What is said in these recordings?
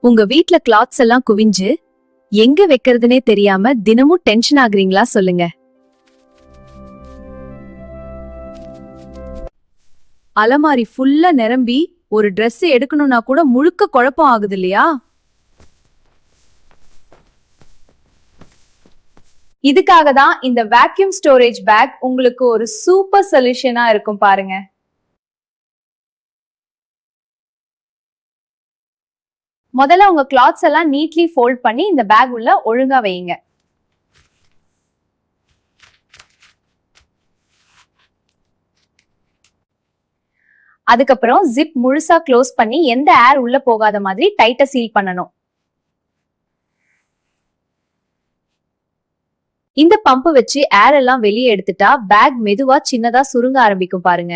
உங்க வீட்ல கிளாத்ஸ் எல்லாம் குவிஞ்சு எங்க வைக்கிறதுனே தெரியாம தினமும் டென்ஷன் ஆகுறீங்களா சொல்லுங்க. அலமாரி ஃபுல்லா நிரம்பி ஒரு Dress எடுக்கணும்னா கூட முழுக்க குழப்பம் ஆகுது இல்லையா? இதுக்காக தான் இந்த வேக்யூம் ஸ்டோரேஜ் பேக் உங்களுக்கு ஒரு சூப்பர் சொல்யூஷனா இருக்கும் பாருங்க. முதல்ல உங்க கிளாத்ஸ் எல்லாம் நீட்லி ஃபோல்ட் பண்ணி இந்த பேக் உள்ள ஒழுங்கா வைங்க. அதுக்கப்புறம் ஜிப் முழுசா க்ளோஸ் பண்ணி எந்த ஏர் உள்ள போகாத மாதிரி டைட்டா சீல் பண்ணணும். இந்த பம்ப் வச்சு ஏர் எல்லாம் வெளியே எடுத்துட்டா பேக் மெதுவா சின்னதா சுருங்க ஆரம்பிக்கும் பாருங்க.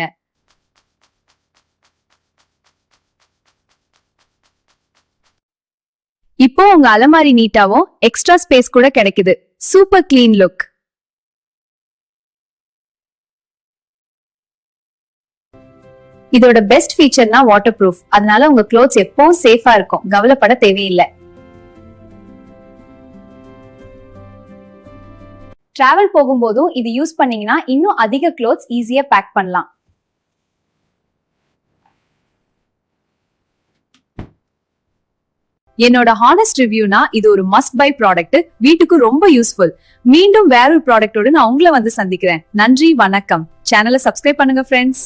இப்போ உங்க அலமாரி நீட்டாவும் எக்ஸ்ட்ரா ஸ்பேஸ் கூட கிடைக்குது. Super clean look. இதோட பெஸ்ட் ஃபீச்சர்னா வாட்டர் ப்ரூஃப். அதனால உங்க க்ளோத்ஸ் எப்பவும் சேஃபா இருக்கும், கவலைப்பட தேவையில்லை. டிராவல் போகும்போதும் இது யூஸ் பண்ணீங்கன்னா இன்னும் அதிக க்ளோத்ஸ் ஈஸியா பேக் பண்ணலாம். என்னோட ஹானஸ்ட் ரிவ்யூனா இது ஒரு மஸ்ட் பை ப்ராடக்ட். வீட்டுக்கு ரொம்ப யூஸ்ஃபுல். மீண்டும் வேற ஒரு ப்ராடக்டோட நான் உங்களை வந்து சந்திக்கிறேன். நன்றி, வணக்கம். சேனலை சப்ஸ்கிரைப் பண்ணுங்க ஃப்ரெண்ட்ஸ்.